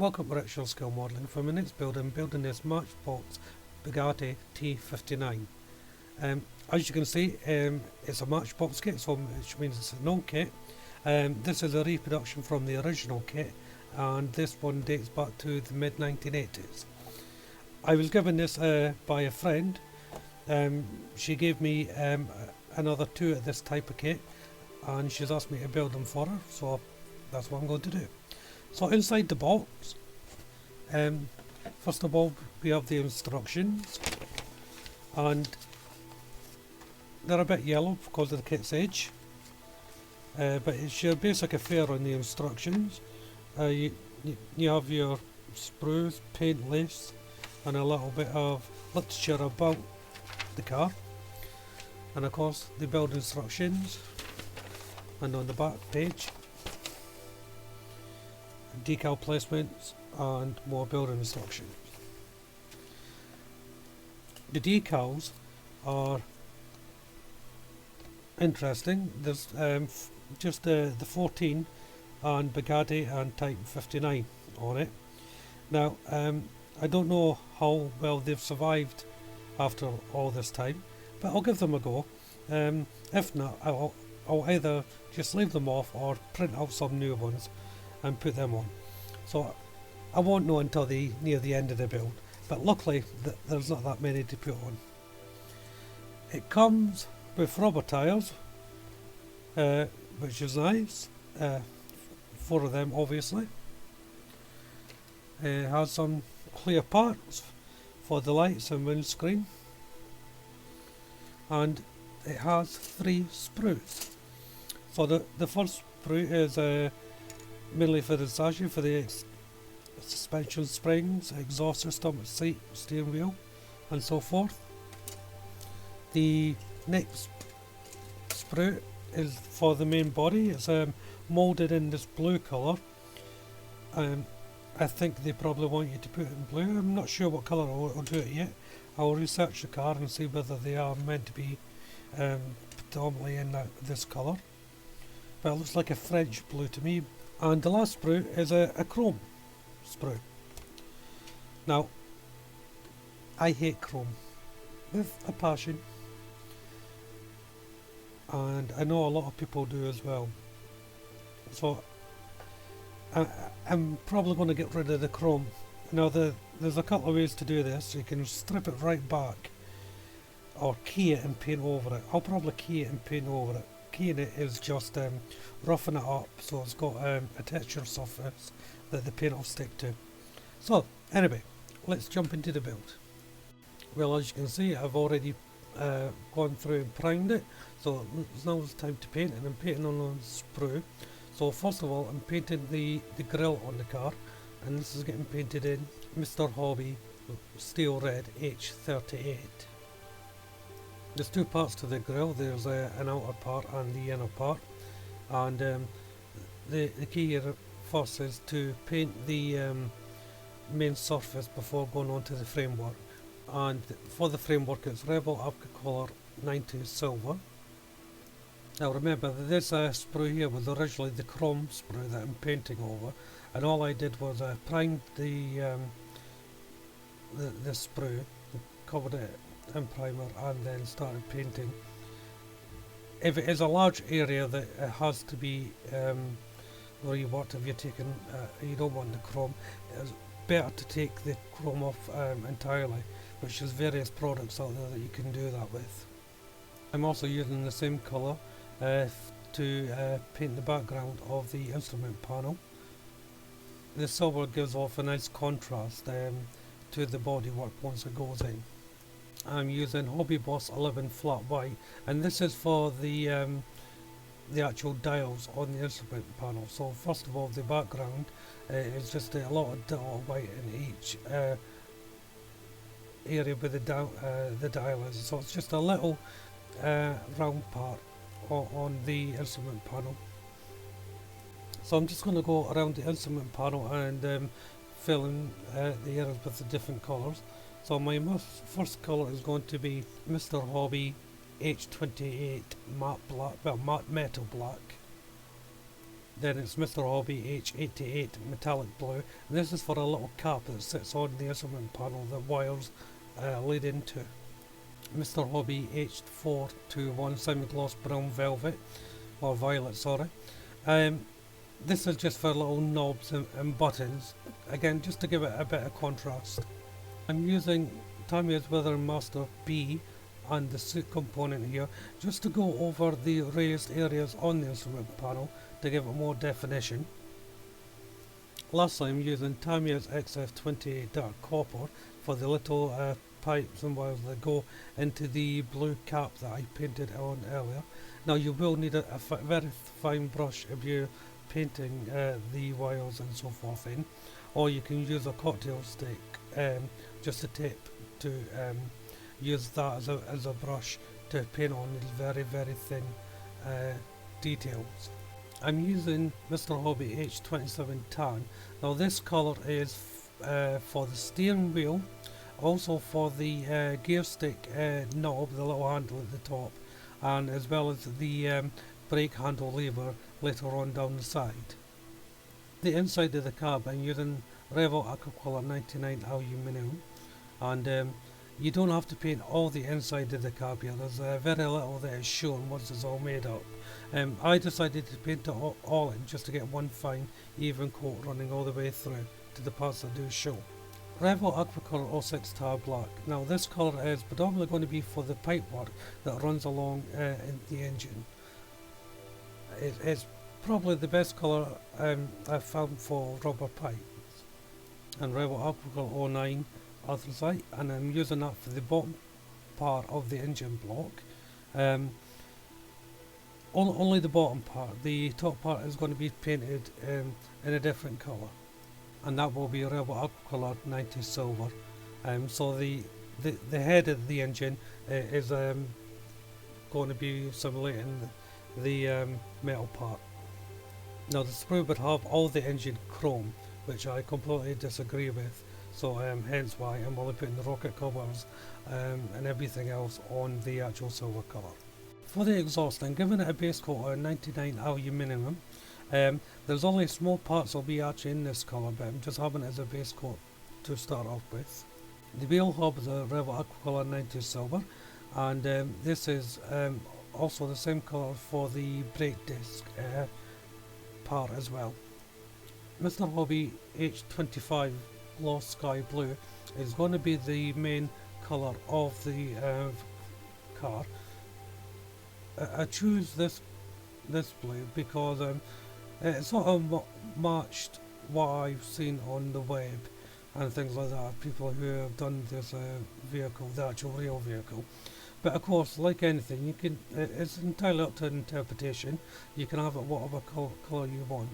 Welcome to Richard Skill Modelling. For my next build, I'm building this Matchbox Bugatti T59. As you can see, it's a Matchbox kit, so which means it's a known kit. This is a reproduction from the original kit, and this one dates back to the mid 1980s. I was given this by a friend. She gave me another two of this type of kit, and she's asked me to build them for her, so that's what I'm going to do. So inside the box, first of all we have the instructions, and they're a bit yellow because of the kit's age, but it's your basic affair on the instructions. You have your sprues, paint, lace, and a little bit of literature about the car, and of course the build instructions, and on the back page decal placements and more building instructions. The decals are interesting. There's just the 14 and Bugatti and T59 on it. Now I don't know how well they've survived after all this time, but I'll give them a go. If not, I'll either just leave them off or print out some new ones and put them on. So I won't know until near the end of the build, but luckily there's not that many to put on. It comes with rubber tyres, which is nice. 4 of them obviously. It has some clear parts for the lights and windscreen, and it has 3 sprues. So the first sprue is mainly for the chassis, for the suspension springs, exhaust system, seat, steering wheel, and so forth. The next sprue is for the main body. It's moulded in this blue colour. I think they probably want you to put it in blue. I'm not sure what colour I'll do it yet. I'll research the car and see whether they are meant to be predominantly in this colour. But it looks like a French blue to me. And the last sprue is a chrome sprue. Now, I hate chrome with a passion, and I know a lot of people do as well. So I'm probably going to get rid of the chrome. Now there's a couple of ways to do this. You can strip it right back, or key it and paint over it. I'll probably key it and paint over it. Keying it is just roughing it up so it's got a texture surface that the paint will stick to. So anyway, let's jump into the build. Well, as you can see, I've already gone through and primed it, so now it's time to paint, and I'm painting on a sprue. So first of all, I'm painting the grille on the car, and this is getting painted in Mr. Hobby Steel Red H38. There's 2 parts to the grille. There's an outer part and the inner part, and the key here first is to paint the main surface before going on to the framework. And for the framework, it's Rebel Colour 90 Silver. Now remember that this sprue here was originally the chrome sprue that I'm painting over, and all I did was primed the sprue, covered it in primer, and then started painting. If it is a large area that it has to be reworked, if you're taking, you don't want the chrome, it's better to take the chrome off entirely, which there's various products out there that you can do that with. I'm also using the same colour to paint the background of the instrument panel. The silver gives off a nice contrast to the bodywork once it goes in. I'm using Hobby Boss 11 flat white, and this is for the actual dials on the instrument panel. So first of all, the background is just a lot of white in each area where the dial is. So it's just a little round part on the instrument panel. So I'm just going to go around the instrument panel and fill in the areas with the different colours. So my first colour is going to be Mr. Hobby H28 matte black, well matte metal black. Then it's Mr. Hobby H88 metallic blue, and this is for a little cap that sits on the instrument panel that wires lead into. Mr. Hobby H421 semi-gloss brown velvet, or violet, sorry. This is just for little knobs and buttons, again just to give it a bit of contrast. I'm using Tamiya's Weather Master B and the suit component here just to go over the raised areas on the instrument panel to give it more definition. Lastly, I'm using Tamiya's XF28 dark copper for the little pipes and wires that go into the blue cap that I painted on earlier. Now you will need a very fine brush if you're painting the wires and so forth in, or you can use a cocktail stick, just a tip to use that as a brush to paint on very thin details. I'm using Mr. Hobby H27 tan. Now this colour is for the steering wheel, also for the gear stick knob, the little handle at the top, and as well as the brake handle lever later on down the side. The inside of the cab I'm using Revel Aquacolor 99 aluminium, and you don't have to paint all the inside of the cab here. There's very little that is shown once it's all made up. I decided to paint it all in just to get one fine even coat running all the way through to the parts that do show. Revel Aquacolor 06 Tar Black. Now this colour is predominantly going to be for the pipe work that runs along in the engine. It's probably the best colour I've found for rubber pipes. And Revel Aquacolor 09 anthracite, and I'm using that for the bottom part of the engine block. Only the bottom part. The top part is going to be painted in a different colour, and that will be Revel Aquacolor 90 silver. So the head of the engine is going to be simulating the metal part. Now the sprue would have all the engine chrome, which I completely disagree with, so hence why I'm only putting the rocket covers and everything else on the actual silver colour. For the exhaust, I'm giving it a base coat of 99 aluminium. There's only small parts will be actually in this colour, but I'm just having it as a base coat to start off with. The wheel hub is a Revel Aquacolor 90 silver, and this is also the same colour for the brake disc part as well. Mr. Hobby H25 Gloss Sky Blue is going to be the main colour of the car. I choose this blue because it sort of matched what I've seen on the web and things like that, people who have done this vehicle, the actual real vehicle. But of course, like anything, you can it's entirely up to interpretation. You can have it whatever colour you want.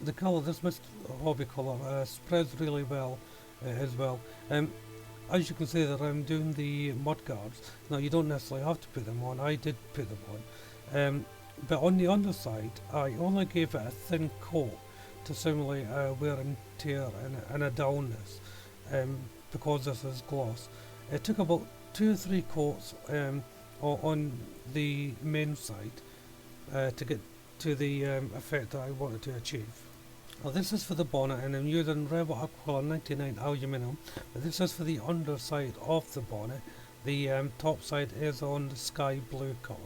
The colour, this Mr. Hobby colour, spreads really well as well. As you can see that I'm doing the mud guards. Now you don't necessarily have to put them on, I did put them on. But on the underside, I only gave it a thin coat to simulate wear and tear and a dullness, because this is gloss. It took about 2 or 3 coats on the main side to get to the effect that I wanted to achieve. Now this is for the bonnet, and I'm using Revel Aquacolor 99 aluminium, but this is for the underside of the bonnet. The top side is on the sky blue colour,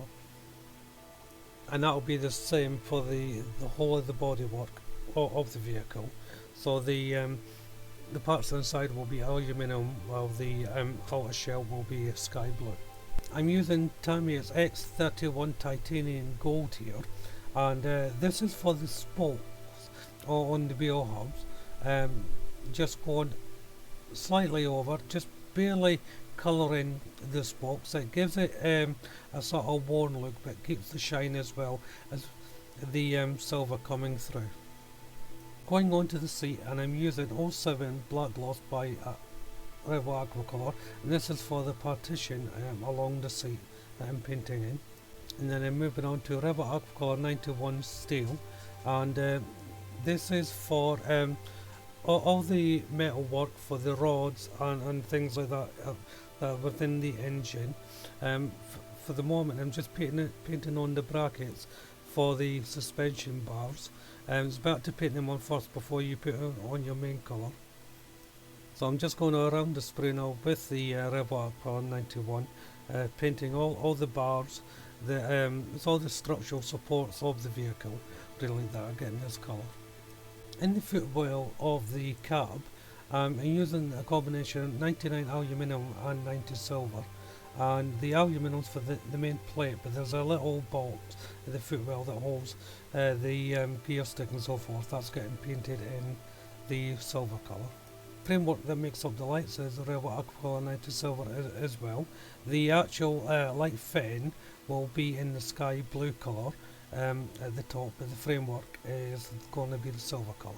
and that will be the same for the whole of the bodywork of the vehicle. So the parts inside will be aluminium, while the outer shell will be sky blue. I'm using Tamiya's X31 titanium gold here, and this is for the spokes on the wheel hubs. Just going slightly over, just barely colouring the spokes. It gives it a sort of worn look, but keeps the shine as well as the silver coming through. Going on to the seat, and I'm using 07 black gloss by Revel Aquacolor, and this is for the partition along the seat that I'm painting in. And then I'm moving on to Revel Aquacolor 91 steel, and this is for all the metal work for the rods and things like that within the engine. For the moment I'm just painting on the brackets for the suspension bars. It's better to paint them on first before you put it on your main colour. So I'm just going around the spray now with the Rebel Aqua 91, painting all the bars, it's all the structural supports of the vehicle, really, that are getting this colour. In the footwell of the cab, I'm using a combination of 99 aluminium and 90 silver. And the aluminium's for the main plate, but there's a little bolt in the footwell that holds the gear stick and so forth. That's getting painted in the silver colour. Framework that makes up the lights is Rebel Aqua 90 silver as well. The actual light fin will be in the sky blue colour at the top, but the framework is going to be the silver colour.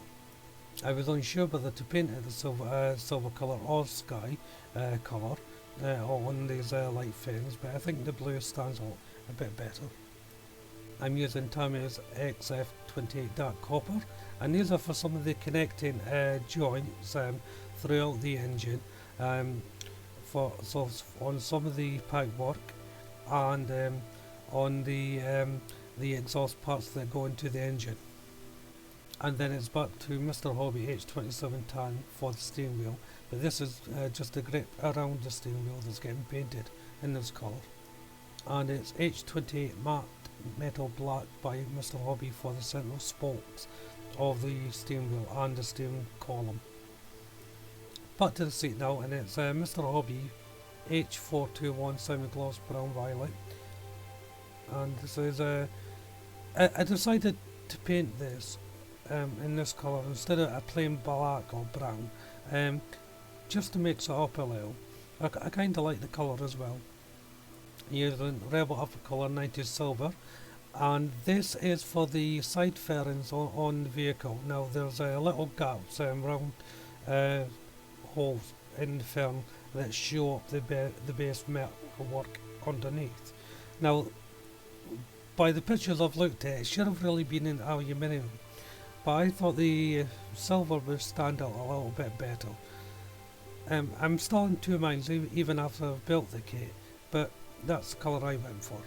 I was unsure whether to paint it the silver colour or sky colour on these light fins, but I think the blue stands out a bit better. I'm using Tamiya's XF28 dark copper, and these are for some of the connecting joints throughout the engine, on some of the pipework and on the exhaust parts that go into the engine. And then it's back to Mr. Hobby H27 tan for the steering wheel, but this is just a grip around the steering wheel that's getting painted in this colour. And it's H28 matte metal black by Mr. Hobby for the central spokes of the steering wheel and the steering column. Back to the seat now, and it's Mr. Hobby H421 semi-gloss brown violet. And this is I decided to paint this in this colour instead of a plain black or brown, just to mix it up a little. I kind of like the colour as well. Using Rebel Aqua colour 90 silver, and this is for the side fairings on the vehicle. Now there's little gaps round holes in the fairing that show up the base metal work underneath. Now, by the pictures I've looked at, it should have really been in aluminium, but I thought the silver would stand out a little bit better. I'm still in two minds even after I've built the kit, but that's the colour I went for.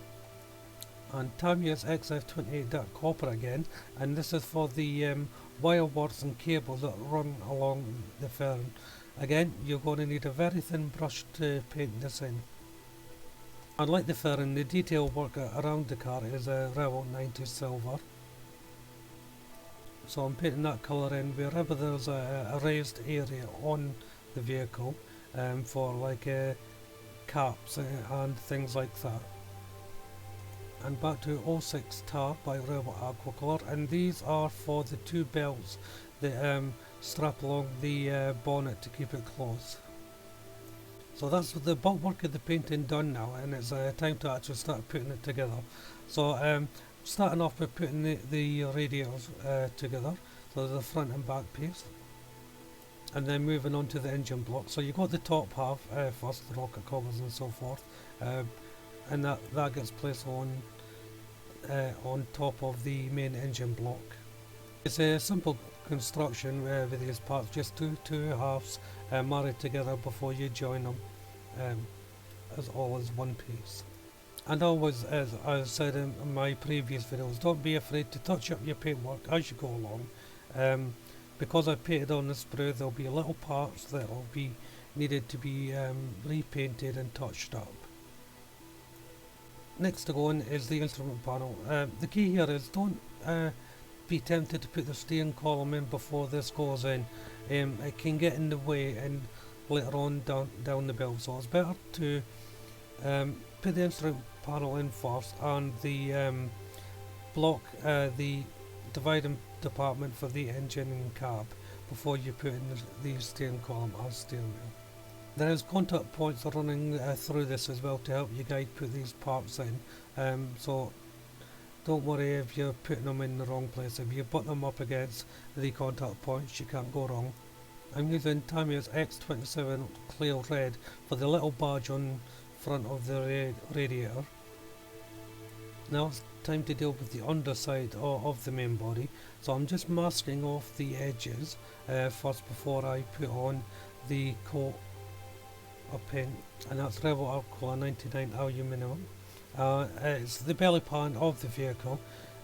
And Tamiya's XF28 dark copper again, and this is for the wire works and cables that run along the fairing. Again, you're going to need a very thin brush to paint this in. Unlike the fairing, the detail work around the car is Rebel 90 silver. So I'm painting that colour in wherever there's a raised area on the vehicle, for like caps and things like that. And back to 06 tar by Rebel Aqua colour, and these are for the two belts that strap along the bonnet to keep it closed. So that's the bulk work of the painting done now, and it's time to actually start putting it together. So starting off by putting the radiators together, so the front and back piece, and then moving on to the engine block. So you got the top half first, the rocker covers and so forth, and that gets placed on top of the main engine block. It's a simple construction with these parts, just two halves married together before you join them as all as one piece. And always, as I said in my previous videos, don't be afraid to touch up your paintwork as you go along. Because I painted on the spray, there'll be little parts that will be needed to be repainted and touched up. Next to go on is the instrument panel. The key here is don't be tempted to put the steering column in before this goes in. It can get in the way and later on down the build, so it's better to put the instrument panel in first and the block the dividing department for the engine and cab before you put in the steering column as steering wheel. There is contact points running through this as well to help you guide put these parts in, so don't worry if you're putting them in the wrong place. If you put them up against the contact points, you can't go wrong. I'm using Tamiya's X27 clear red for the little badge on front of the radiator. Now it's time to deal with the underside of the main body, so I'm just masking off the edges first before I put on the coat of paint, and that's Rebel Aqua 99 aluminium. It's the belly pan of the vehicle,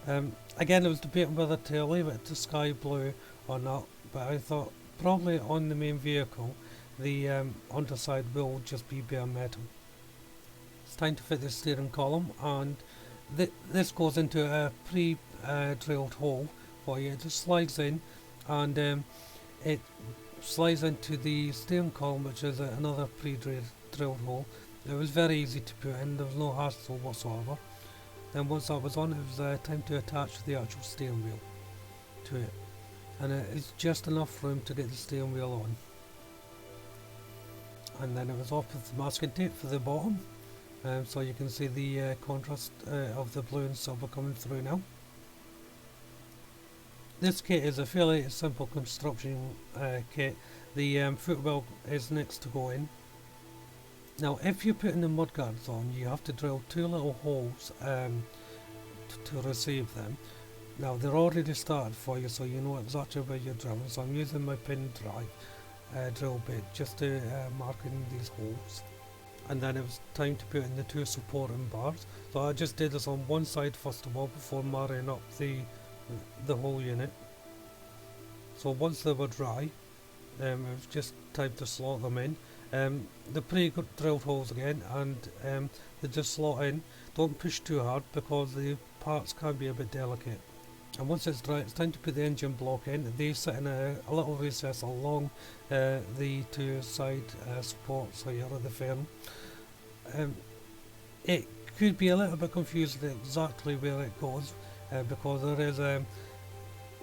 Again, I was debating whether to leave it to sky blue or not, but I thought probably on the main vehicle the underside will just be bare metal. It's time to fit the steering column, and this goes into a pre-drilled hole for you. It just slides in, and it slides into the steering column, which is another pre-drilled hole. It was very easy to put in, there was no hassle whatsoever. Then once that was on, it was time to attach the actual steering wheel to it, and it's just enough room to get the steering wheel on. And then it was off with the masking tape for the bottom, so you can see the contrast of the blue and silver coming through now. This kit is a fairly simple construction kit. The footwell is next to go in. Now if you're putting the mudguards on, you have to drill 2 little holes to receive them. Now they're already started for you, so you know exactly where you're drilling, so I'm using my pin drive drill bit just to mark in these holes. And then it was time to put in the 2 supporting bars, so I just did this on one side first of all before marrying up the whole unit. So once they were dry, it was just time to slot them in. The pre-drilled holes again, and they just slot in. Don't push too hard because the parts can be a bit delicate. And once it's dry, it's time to put the engine block in. They sit in a little recess along the 2 side supports here of the fairing. It could be a little bit confusing exactly where it goes, because there is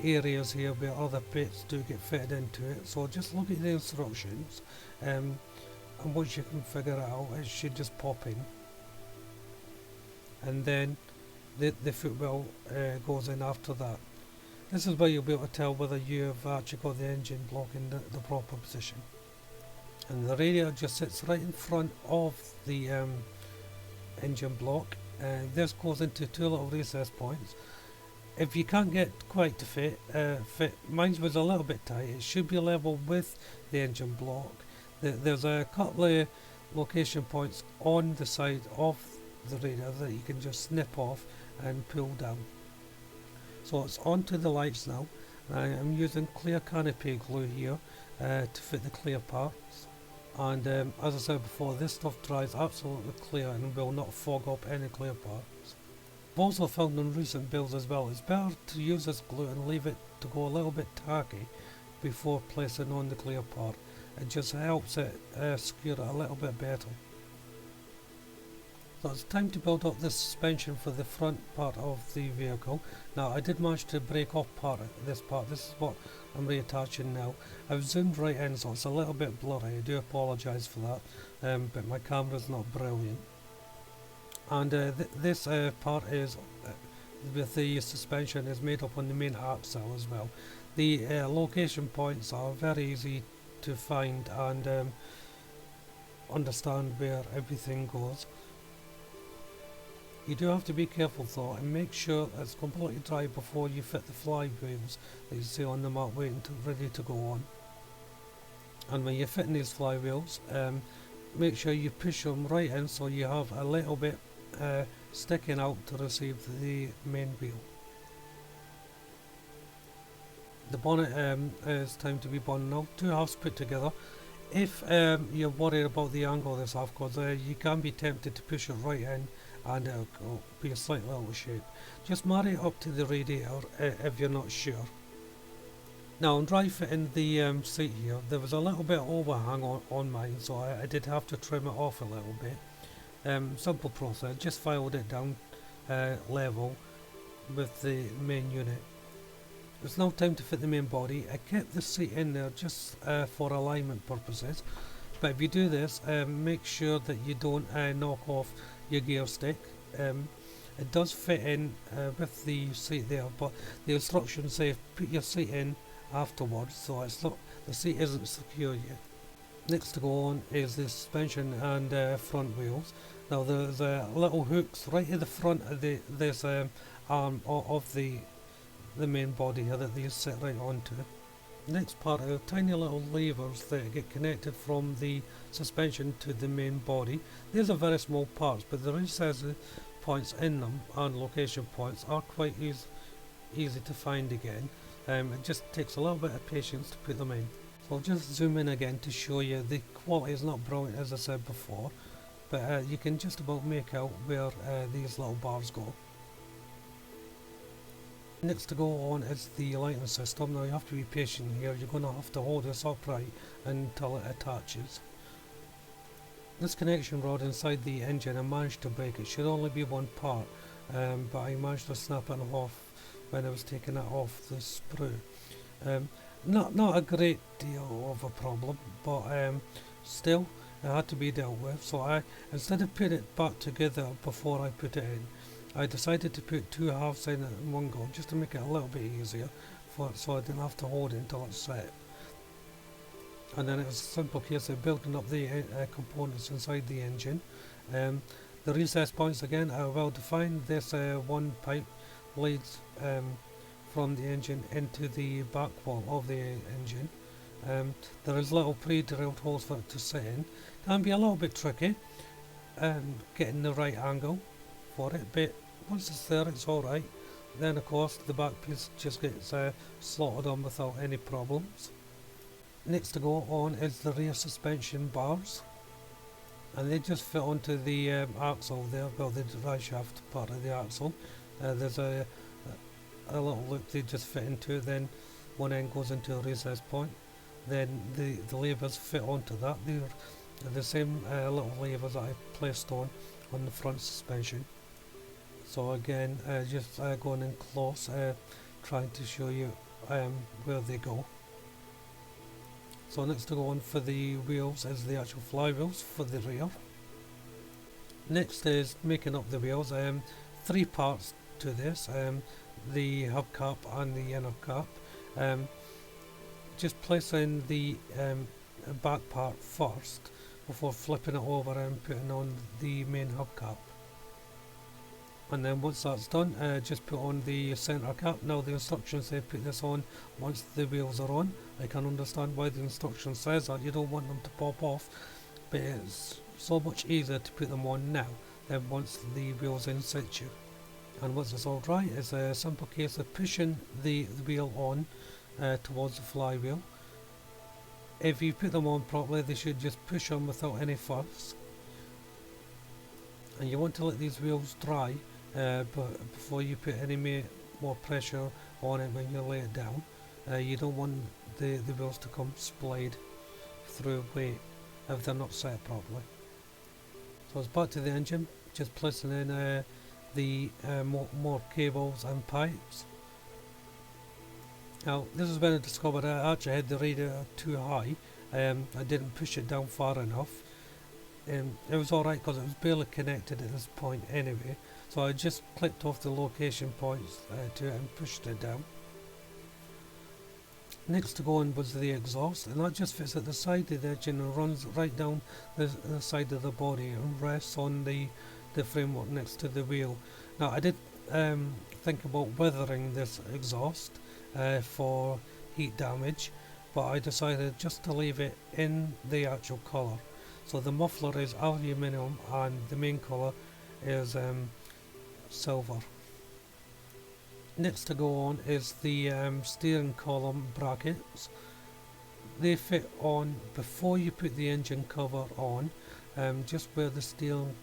areas here where other bits do get fitted into it, so just look at the instructions, and once you can figure it out, it should just pop in. And then the footwell goes in after that. This is where you'll be able to tell whether you've actually got the engine block in the proper position. And the radiator just sits right in front of the engine block, and this goes into 2 little recess points. If you can't get quite to fit, mine was a little bit tight. It should be level with the engine block. There's a couple of location points on the side of the radiator that you can just snip off and pull down. So it's onto the lights now. I am using clear canopy glue here to fit the clear parts. And as I said before, this stuff dries absolutely clear and will not fog up any clear parts. I've also found in recent builds as well, it's better to use this glue and leave it to go a little bit tacky before placing on the clear part. It just helps it secure it a little bit better. So it's time to build up the suspension for the front part of the vehicle. Now I did manage to break off this part. This is what I'm reattaching now. I've zoomed right in, so it's a little bit blurry. I do apologise for that, but my camera's not brilliant. And this part is with the suspension is made up on the main axle as well. The location points are very easy to find and understand where everything goes. You do have to be careful though, and make sure it's completely dry before you fit the flywheels that you see on the map waiting ready to go on. And when you're fitting these flywheels, make sure you push them right in so you have a little bit sticking out to receive the main wheel. The bonnet is time to be bonded now. 2 halves put together. If you're worried about the angle of this half, because you can be tempted to push it right in and it'll be a slightly out of shape. Just marry it up to the radiator if you're not sure. Now I'm dry fitting the seat here. There was a little bit of overhang on mine, so I did have to trim it off a little bit. Simple process, just filed it down level with the main unit. It's now time to fit the main body. I kept the seat in there just for alignment purposes, but if you do this, make sure that you don't knock off your gear stick. It does fit in with the seat there, but the instructions say put your seat in afterwards, so it's not, the seat isn't secure yet. Next to go on is the suspension and front wheels. Now there's little hooks right at the front of this arm of the main body here that these sit right onto. Next part are tiny little levers that get connected from the suspension to the main body. These are very small parts, but the recesses points in them and location points are quite easy to find again. It just takes a little bit of patience to put them in. So I'll just zoom in again to show you the quality is not brilliant as I said before, but you can just about make out where these little bars go. Next to go on is the lighting system. Now you have to be patient here, you're going to have to hold this upright until it attaches. This connection rod inside the engine, I managed to break. It should only be one part, but I managed to snap it off when I was taking it off the sprue. Not a great deal of a problem, but still it had to be dealt with. So instead of putting it back together before I put it in, I decided to put two halves in one go, just to make it a little bit easier, so I didn't have to hold it until it's set. And then it was a simple case of building up the components inside the engine. The recess points again are well defined. This one pipe leads from the engine into the back wall of the engine. There is little pre-drilled holes for it to sit in. Can be a little bit tricky getting the right angle for it, but once it's there it's alright. Then of course the back piece just gets slotted on without any problems. Next to go on is the rear suspension bars, and they just fit onto the axle there, well, the drive shaft part of the axle. There's a little loop they just fit into it, then one end goes into a recess point, then the levers fit onto that. They're the same little levers that I placed on the front suspension. So again, just going in close, trying to show you where they go. So next to go on for the wheels is the actual flywheels for the rear. Next is making up the wheels. Three parts to this, the hubcap and the inner cap. Just placing the back part first before flipping it over and putting on the main hubcap. And then once that's done, just put on the centre cap. Now the instructions say put this on once the wheels are on. I can understand why the instruction says that, you don't want them to pop off, but it's so much easier to put them on now than once the wheels in situ. And once it's all dry, it's a simple case of pushing the wheel on towards the flywheel. If you put them on properly, they should just push on without any fuss. And you want to let these wheels dry but before you put any more pressure on it when you lay it down. You don't want the wheels to come splayed through weight if they're not set properly. So it's back to the engine, just placing in the more cables and pipes. Now this is when I discovered I actually had the radiator too high. I didn't push it down far enough. It was alright because it was barely connected at this point anyway, so I just clicked off the location points to it and pushed it down. Next to go on was the exhaust, and that just fits at the side of the engine and runs right down the side of the body and rests on the framework next to the wheel. Now I did think about weathering this exhaust for heat damage, but I decided just to leave it in the actual colour. So the muffler is aluminium and the main colour is silver. Next to go on is the steering column brackets. They fit on before you put the engine cover on, just where the steering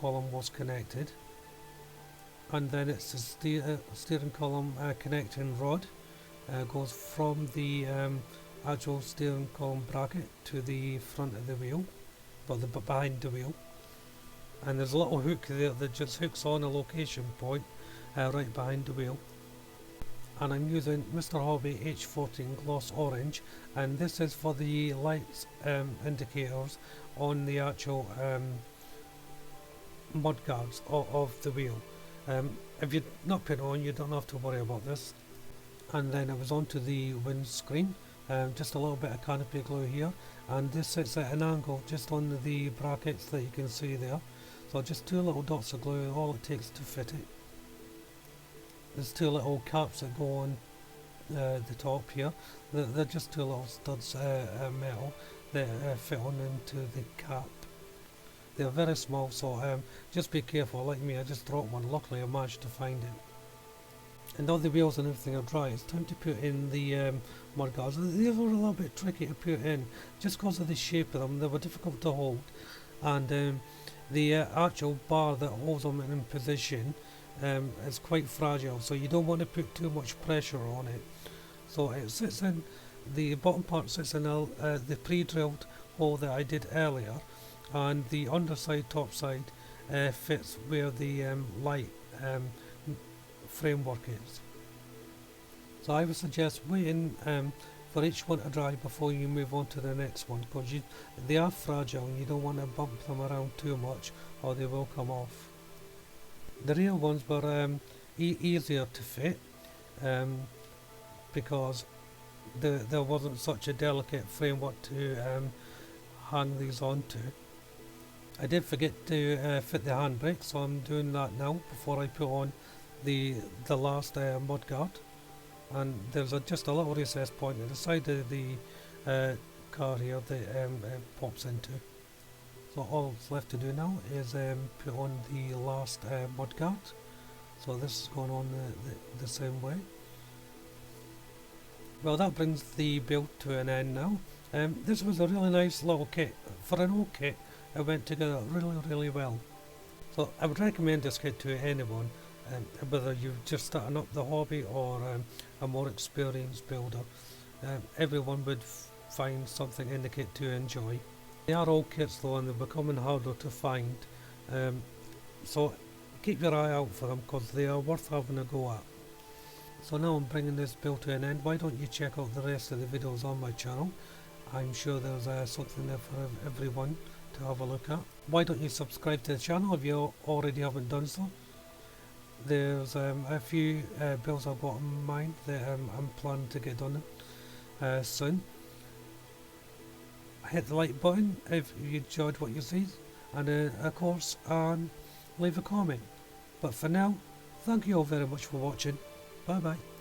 column was connected. And then it's the steering column connecting rod, goes from the actual steering column bracket to the front of the wheel, or the behind the wheel, and there's a little hook there that just hooks on a location point right behind the wheel. And I'm using Mr. Hobby H14 gloss orange, and this is for the lights indicators on the actual mud guards of the wheel. If you're not put on, you don't have to worry about this. And then it was onto the windscreen. Just a little bit of canopy glue here, and this sits at an angle just on the brackets that you can see there. So just two little dots of glue, all it takes to fit it. There's two little caps that go on the top here. They're just two little studs of metal that fit on into the cap. they're very small, so just be careful. Like me, I just dropped one. Luckily I managed to find it. And all the wheels and everything are dry. It's time to put in the mud guards. These were a little bit tricky to put in just because of the shape of them. They were difficult to hold, and the actual bar that holds them in position is quite fragile, so you don't want to put too much pressure on it. So it sits in, the bottom part sits in the pre-drilled hole that I did earlier, and the underside, top side fits where the light framework is. So I would suggest waiting for each one to dry before you move on to the next one, because they are fragile and you don't want to bump them around too much or they will come off. The rear ones were easier to fit because there wasn't such a delicate framework to hang these onto. I did forget to fit the handbrake, so I'm doing that now before I put on the last mudguard. And there's just a little recess point at the side of the car here that it pops into. So all that's left to do now is put on the last mudguard. So this is going on the same way. Well, that brings the build to an end now. This was a really nice little kit. For an old kit, it went together really well. So I would recommend this kit to anyone, whether you're just starting up the hobby or a more experienced builder. Everyone would find something in the kit to enjoy. They are old kits though, and they're becoming harder to find, so keep your eye out for them because they are worth having a go at. So now I'm bringing this build to an end. Why don't you check out the rest of the videos on my channel? I'm sure there's something there for everyone to have a look at. Why don't you subscribe to the channel if you already haven't done so? There's a few builds I've got in mind that I'm planning to get done soon. Hit the like button if you enjoyed what you see, and of course leave a comment. But for now, thank you all very much for watching. Bye bye.